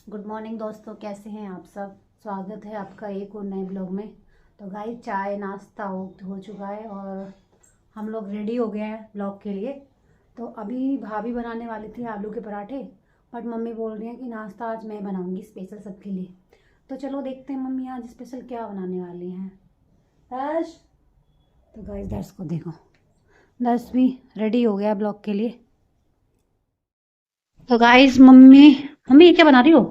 Good morning दोस्तों, कैसे हैं आप सब। स्वागत है आपका एक और नए ब्लॉग में। तो गाइस चाय नाश्ता हो चुका है और हम लोग रेडी हो गए हैं ब्लॉग के लिए। तो अभी भाभी बनाने वाली थी आलू के पराठे, बट मम्मी बोल रही हैं कि नाश्ता आज मैं बनाऊंगी स्पेशल सबके लिए। तो चलो देखते हैं मम्मी आज स्पेशल क्या बनाने वाली हैं। दर्श, तो गाइस दर्श को देखो, दर्श भी रेडी हो गया ब्लॉग के लिए। तो गाइस मम्मी मम्मी क्या बना रही हो,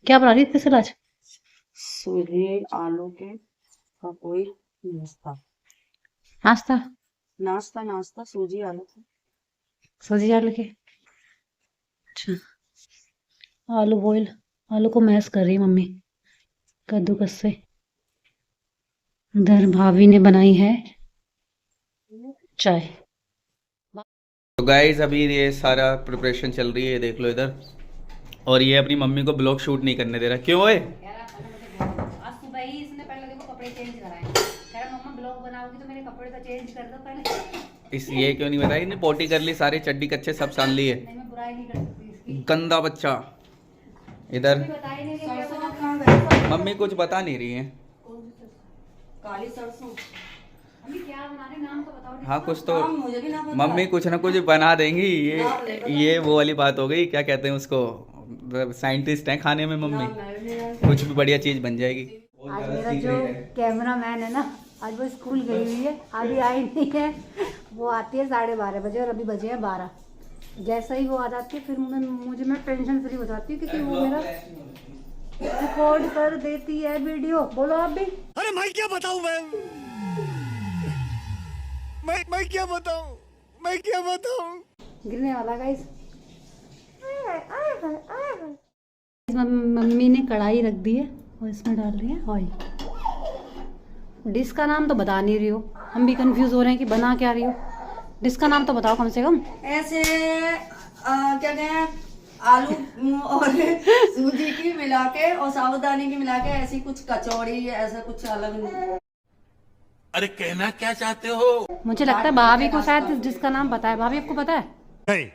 क्या बना रही है स्पेशल आज। सूजी आलू के का कोई नाश्ता नाश्ता नाश्ता नाश्ता सूजी आलू का। सूजी आलू के, अच्छा। आलू बॉईल, आलू को मैश कर रही है मम्मी कद्दूकस से। इधर भाभी ने बनाई है चाय। तो गाइज अभी ये सारा प्रिपरेशन चल रही है, देख लो इधर। और ये अपनी मम्मी को ब्लॉग शूट नहीं करने दे रहा, क्यों है? आज सुबह ही इसने पहले देखो कपड़े चेंज कराए, कह रहा मम्मा ब्लॉग बनाओगी तो मेरे कपड़े तो चेंज कर दो पहले। इस ये क्यों नहीं बताई? इन्हें पोटी कर ली, सारे चड्डी कच्चे सब सान लिए। नहीं मैं बुराई नहीं कर सकती इसकी। गंदा बच्चा। इधर बता ही नहीं रही क्या बना। मम्मी कुछ बता नहीं रही है। काली सरसों। मम्मी क्या बना रहे, नाम तो बताओ। हाँ कुछ तो मुझे भी ना पता। मम्मी कुछ ना कुछ बना देंगी। ये वो वाली बात हो गई, क्या कहते हैं उसको, साइंटिस्ट हैं खाने में मम्मी। कुछ भी बढ़िया चीज बन जाएगी। आज मेरा जो कैमरा मैन है ना, आज वो स्कूल गई हुई है, अभी आई नहीं है। वो आती है 12:30 बजे और अभी बजे हैं 12। जैसा ही वो आ जाती है फिर मैं टेंशन फ्री हो जाती हूँ, क्योंकि वो मेरा रिकॉर्ड कर देती है वीडियो। बोलो आप भी। अरे मैं क्या बताऊं, मैं क्या बताऊं। गिरने वाला गाइस। मम्मी ने कढ़ाई रख दी है और इसमें डाल रही है ऑयल। डिश का नाम तो बता नहीं रही हो, हम भी कंफ्यूज हो रहे हैं कि बना क्या रही हो। डिश का नाम तो बताओ कम से कम। ऐसे क्या कहें, आलू और सूजी की मिला के और साबुदाने की मिला के ऐसी कुछ कचौड़ी, ऐसा कुछ अलग। अरे कहना क्या चाहते हो? मुझे लगता है भाभी को शायद इस डिश का नाम पता है। भाभी आपको पता है? नहीं।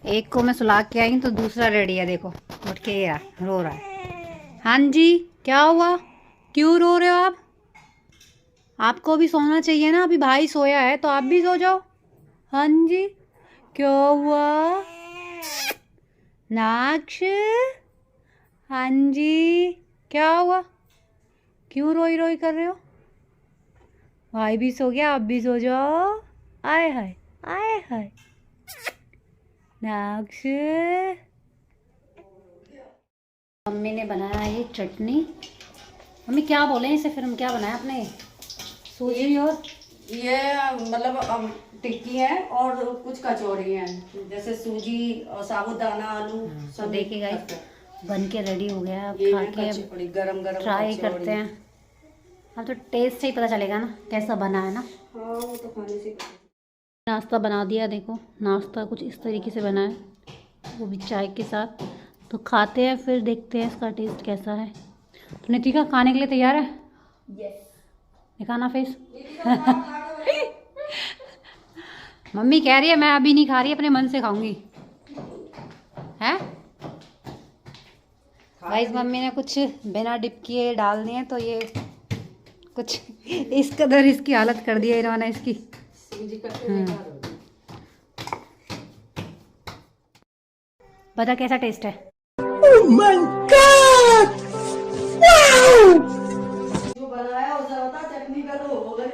एक को मैं सुला के आई तो दूसरा रेडी है, देखो उठ के ये रो रहा है। हाँ जी क्या हुआ, क्यों रो रहे हो आप? आपको भी सोना चाहिए ना, अभी भाई सोया है तो आप भी सो जाओ। हाँ जी क्या हुआ नाक्ष? हाँ जी क्या हुआ, क्यों रोई रोई कर रहे हो? भाई भी सो गया, आप भी सो जाओ। आए हाय आए हाय नाक्ष। मम्मी ने बनाया ये चटनी। मम्मी क्या बोले इसे, फिर हम क्या बनाया अपने? सूजी और ये मतलब टिक्की है और कुछ कचौड़ी है, जैसे सूजी और साबुदाना आलू सब। देखिएगा बन के रेडी हो गया, अब ये खा के कचौड़ी गरम गरम ट्राई करते हैं। अब तो टेस्ट से ही पता चलेगा ना कैसा बना है ना। हाँ वो तो खाने से। नाश्ता बना दिया, देखो नाश्ता कुछ इस तरीके से बना है, वो भी चाय के साथ। तो खाते हैं फिर देखते हैं इसका टेस्ट कैसा है। तो नितिका खाने के लिए तैयार है? यस। दिखाना फेस। मम्मी कह रही है मैं अभी नहीं खा रही, अपने मन से खाऊंगी। हैं गाइस मम्मी ने कुछ बिना डिप किए डाल दिए, तो ये कुछ इस कदर इसकी हालत कर दी है इन्होंने इसकी। बता कैसा टेस्ट है। जो बनाया उसे बता, चटनी का तो हो गई।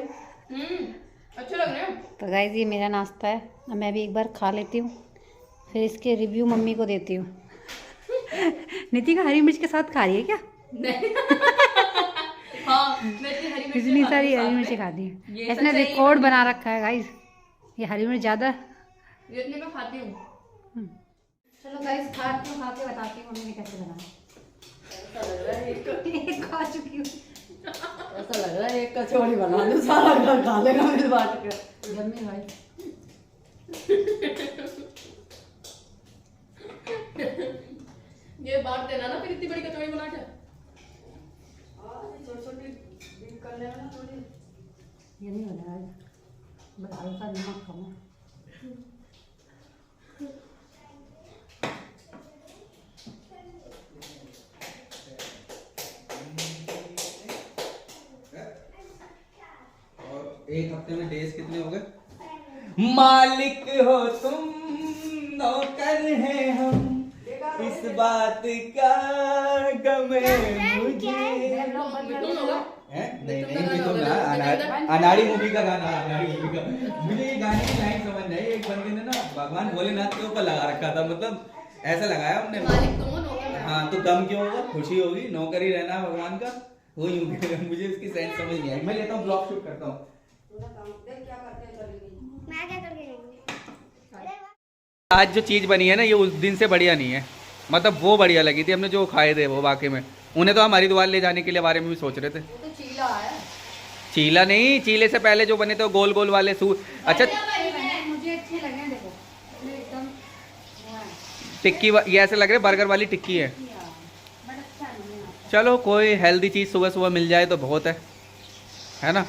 अच्छे लग रहे हैं। तो गाइस ये मेरा नाश्ता है, अब मैं भी एक बार खा लेती हूँ, फिर इसके रिव्यू मम्मी को देती हूँ। नितिका हरी मिर्च के साथ खा रही है क्या? नहीं। हाँ, मैं इतनी हरी मिर्च इतनी सारी हरी मिर्ची खाती है। इसने रिकॉर्ड बना रखा है गाइस, ये हरी मिर्च ज़्यादा। ये इतनी मैं खाती हूँ। चलो गाइस खा के बताती हूँ मम्मी ने कैसे बनाया। ऐसा लग रहा है एक खा चुकी हूँ। ऐसा लग रहा है एक कचौड़ी बना लो, सारा घर खा लेगा मिल बांट के। जम्मी भाई ये बांट देना ना फिर इतनी बड़ी कचौड़ी बना के। छोटी करने में ना थोड़ी। ये नहीं बना है, बस हल्का नमक कम है। एक हफ्ते में डेज कितने हो गए? मालिक हो तुम, नौकर हैं हम, इस बात का गम है मुझे। हैं? नहीं तो ना अनाड़ी मूवी का गाना, अनाड़ी मूवी का। मुझे ये गाने की लाइन समझ नहीं आई। एक बंदे ने ना भगवान भोलेनाथ के ऊपर लगा रखा था, मतलब ऐसा लगाया हमने। मालिक तुम हो, नौकर मैं। हाँ तो गम क्यों होगा, खुशी होगी, नौकर ही रहना भगवान का। वो यूं मुझे इसकी सेंस समझ नहीं आई। मैं लेता हूँ ब्लॉग शूट करता हूँ। मैं क्या करके गई? आज जो चीज़ बनी है ना ये उस दिन से बढ़िया नहीं है, मतलब वो बढ़िया लगी थी हमने जो खाए थे वो। वाकई में उन्हें तो हम हरिद्वार ले जाने के लिए बारे में भी सोच रहे थे। वो तो चीला है। चीला नहीं, चीले से पहले जो बने थे वो गोल गोल वाले अच्छा मुझे अच्छे लगे हैं, देखो एकदम टिक्की ये ऐसे लग रहे बर्गर वाली टिक्की है। चलो कोई हेल्दी चीज़ सुबह सुबह मिल जाए तो बहुत है ना।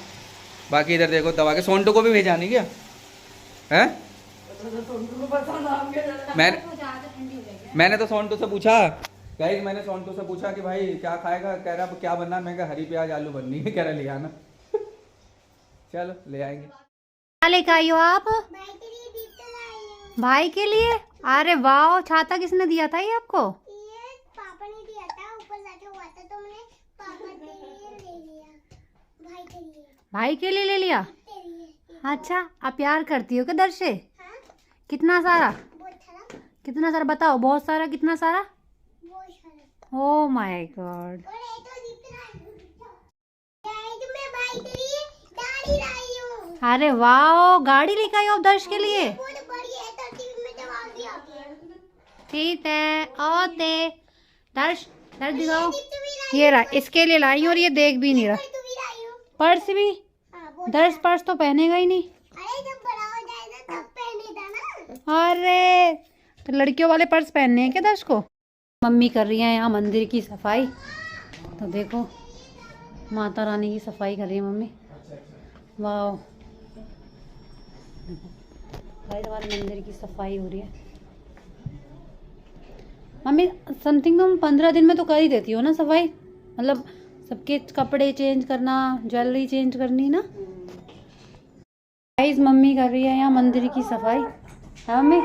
बाकी इधर देखो दवा के सोंटू को भी भेजा नहीं क्या है? मैंने तो सोंटू से पूछा, गाइस मैंने सोंटू से पूछा कि भाई क्या खाएगा, कह रहा क्या बनना है। मैं कहा हरी प्याज आलू बननी है, कह रहा ले आना। चलो ले आएंगे। क्या लेकर आई हो आप? भाई के लिए? अरे वाह, छाता किसने दिया था ये आपको? ये पापा ने दिया था, ऊपर जाके हुआ था तो मैंने पापा के लिए ले लिया, भाई के लिए। भाई के लिए ले लिया? अच्छा, आप प्यार करती हो क्या दर्श से? हाँ? कितना सारा? बहुत सारा, कितना सारा बताओ, बहुत सारा कितना सारा? बहुत सारा। Oh my God. और ये तो जितना गाइस मैं भाई के लिए गाड़ी लाई हूँ। अरे वाह, गाड़ी लेकर आई हो आप दर्श के लिए? बहुत बड़ी है, तो टीवी में जवाब दिया। ठीक है, और दे दर्श दिखाओ। ये रहा, इसके लिए लाई हूँ और ये देख भी नहीं रहा। तो भी लाई हूँ। पर्स भी? हाँ, बहुत। दर्श पर्स तो पहनेगा ही नहीं। अरे जब बड़ा हो जाएगा तब पहनेगा ना। अरे तो लड़कियों वाले पर्स पहनने हैं क्या दर्श को? मम्मी कर रही है यहाँ मंदिर की सफाई। तो देखो माता रानी की सफाई कर रही है मम्मी। वाह भाई, तुम्हारे मंदिर की सफाई हो रही है मम्मी। समथिंग तुम 15 दिन में तो कर ही देती हो ना सफाई, मतलब सबके कपड़े चेंज करना, ज्वेलरी चेंज करनी ना। गाइस मम्मी कर रही है यहाँ मंदिर की सफाई। हाँ मम्मी,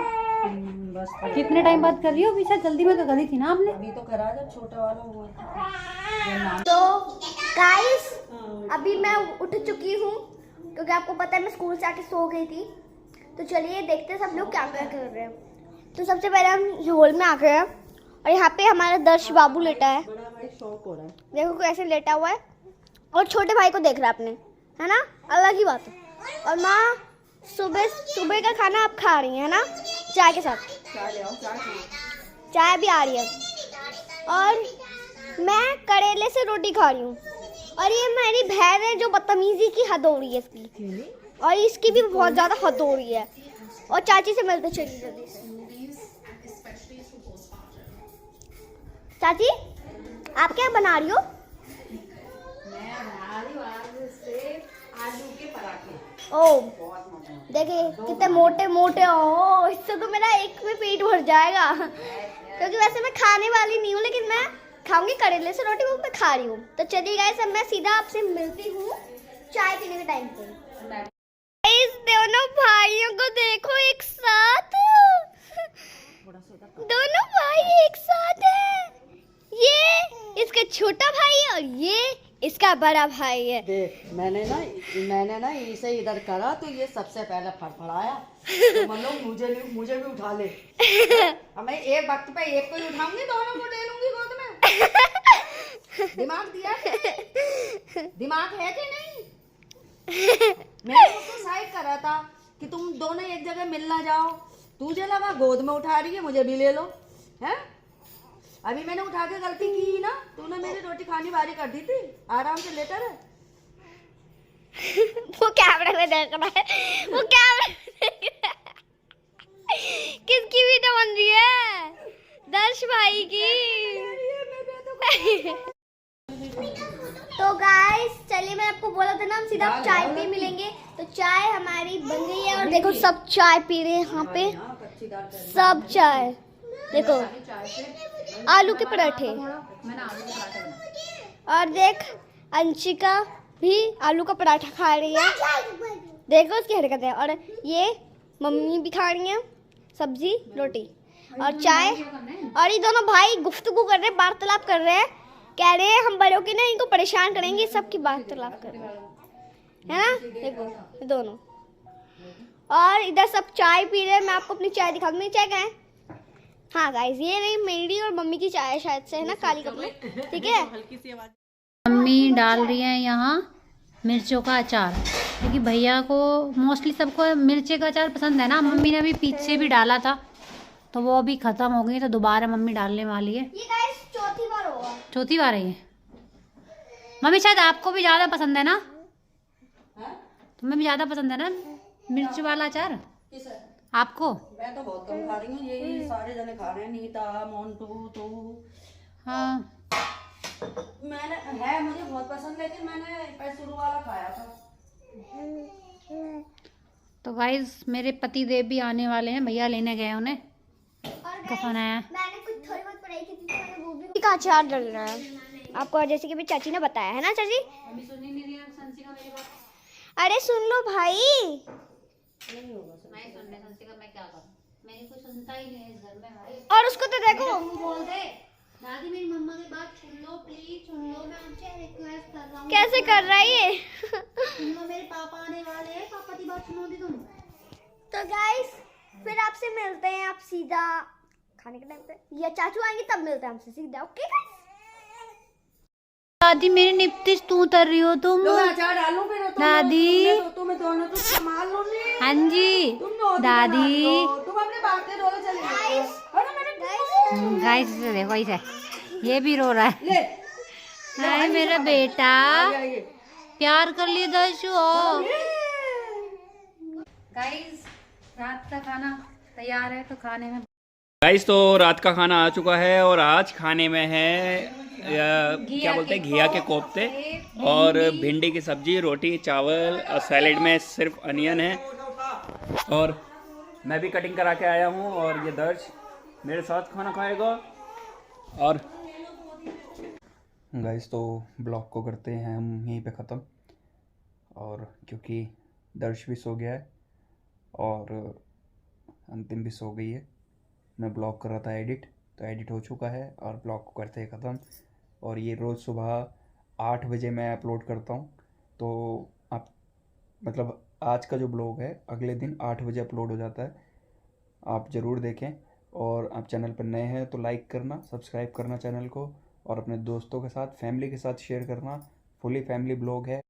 बस कितने टाइम बाद कर रही हो? पीछे जल्दी में तो करी थी ना आपने। अभी तो करा जब छोटा वाला हुआ था। तो गाइस अभी मैं उठ चुकी हूँ क्योंकि आपको पता है मैं स्कूल से आके सो गई थी। तो चलिए देखते हैं सब लोग क्या क्या कर रहे हैं। तो सबसे पहले हम हॉल में आ गए हैं और यहाँ पे हमारा दर्श बाबू लेटा है। बड़ा भाई शौक हो रहा है। देखो कैसे लेटा हुआ है और छोटे भाई को देख रहा है अपने, है ना, अलग ही बात है। और माँ सुबह का खाना आप खा रही है ना, चाय के साथ। चाय ले आओ, चाय भी आ रही है और मैं करेले से रोटी खा रही हूँ। और ये मेरी बहन है जो बदतमीजी की हद हो रही है इसकी, और इसकी भी बहुत ज़्यादा हद हो रही है। और चाची से मिलते चलिए जल्दी से। चाची आप क्या बना रही हो? आलू के पराठे। ओ देखिए कितने मोटे मोटे हो, इससे तो मेरा एक में पेट भर जाएगा। क्योंकि वैसे मैं खाने वाली नहीं हूँ, लेकिन मैं खाऊंगी करेले से रोटी, वो मैं खा रही हूँ। तो चलिए गाइस अब मैं सीधा आपसे मिलती हूँ चाय पीने के टाइम पे। इस दोनों भाइयों को देखो एक साथ, दोनों इसका बड़ा भाई है। देख मैंने ना इसे इधर करा तो ये सबसे पहले फड़फड़ाया, तो मतलब मुझे भी उठा ले। अब मैं एक वक्त पे एक को ही उठाऊंगी, दोनों को ले लूंगी गोद में। दिमाग है कि नहीं? मैंने उसको साइड करा था कि तुम दोनों एक जगह मिल ना जाओ, तुझे लगा गोद में उठा रही है, मुझे भी ले लो हैं। अभी मैंने उठा के गलती की ना, तूने मेरी रोटी खानी बारी कर दी थी, आराम से लेटर है। वो कैमरे में देख रहा है, वो कैमरे में देख रहा है। किसकी वीडियो बन रही है? दर्श भाई की। तो गाइस चलिए, मैं आपको बोला था ना हम सीधा चाय पे मिलेंगे, तो चाय हमारी बन गई है और देखो सब चाय पी रहे हैं यहाँ पे, सब चाय। देखो आलू के पराठे, और देख अंशिका भी आलू का पराठा खा रही है, देखो उसकी हरकतें। और ये मम्मी भी खा रही है सब्जी रोटी और चाय, और ये दोनों भाई गुफ्तगू कर रहे हैं, वार्तालाप कर रहे हैं, कह रहे हैं हम बड़ों के ना इनको परेशान करेंगे, सबकी वार्तालाप कर रहे हैं, है ना। देखो ये दोनों, और इधर सब चाय पी रहे हैं। मैं आपको अपनी चाय दिखा दूँ, मेरी चाय कहाँ है? हाँ गाइस, ये रही मेरी और मम्मी की चाय, शायद से, है ना, काली कप में, ठीक है। मम्मी डाल रही है यहाँ मिर्चों का अचार, क्योंकि भैया को मोस्टली सबको मिर्ची का अचार पसंद है ना। मम्मी ने अभी पीछे भी डाला था तो वो अभी ख़त्म हो गई, तो दोबारा मम्मी डालने वाली है। ये गाइस चौथी बार होगा, चौथी बार है ये। मम्मी शायद आपको भी ज़्यादा पसंद है ना, तुम्हें भी ज़्यादा पसंद है ना मिर्च वाला अचार आपको? मैं तो बहुत कम खा रही हूँ, यही सारे जने खा रहे हैं, नीता, मोन्टू, तू। हाँ मुझे बहुत पसंद, लेकिन मैंने शुरू वाला खाया था। तो गाइस मेरे पति देव भी आने वाले हैं, भैया लेने गए उन्हें। और का फोन आया। मैंने कुछ थोड़ी बहुत पढ़ाई की थी, तो मैंने वो भी का अचार डल रहा है आपको, जैसे कि भी चाची ने बताया है ना। चाची अरे सुन लो भाई, मैं क्या करूं, मेरी कोई सुनता ही नहीं है इस घर में भाई। और उसको तो देखो, बोल दे दादी मेरी मम्मा की बात सुन लो, प्लीज सुन लो, मैं आपसे रिक्वेस्ट कर रहा हूँ। कैसे कर रहा है ये। सुन लो, मेरे पापा आने वाले हैं, पापा की बात सुनोगी तुम? तो गाइस फिर आपसे मिलते हैं, आप सीधा खाने के टाइम पे, या चाचू आएंगे तब मिलते हैं हमसे सीधा, ओके गाइस। दादी मेरी निपटिश तू उतर रही हो तुम? तो मैं अचार डालूं फिर? दादी तुम्हें दोनों तो संभाल लो नहीं। हाँ जी दादी। तुम अपने बातें रोलो, चले गाइस देखो ऐसे ये भी रो रहा है। ले हाय मेरा बेटा, प्यार कर लिए दर्शु। गाइस रात का खाना तैयार है, तो खाने में गाइस तो रात का खाना आ चुका है, और आज खाने में है क्या बोलते हैं, घिया के कोफ्ते और भिंडी की सब्जी, रोटी, चावल, और सैलेड में सिर्फ अनियन है। और मैं भी कटिंग करा के आया हूँ, और ये दर्श मेरे साथ खाना खाएगा। और गाइस तो ब्लॉग को करते हैं हम यहीं पे ख़त्म, और क्योंकि दर्श भी सो गया है और अंतिम भी सो गई है। मैं ब्लॉग कर रहा था एडिट, तो एडिट हो चुका है और ब्लॉग को करते हैं ख़त्म। और ये रोज़ सुबह 8 बजे मैं अपलोड करता हूँ, तो आप मतलब आज का जो ब्लॉग है अगले दिन 8 बजे अपलोड हो जाता है। आप ज़रूर देखें, और आप चैनल पर नए हैं तो लाइक करना, सब्सक्राइब करना चैनल को, और अपने दोस्तों के साथ, फैमिली के साथ शेयर करना। फुली फैमिली ब्लॉग है।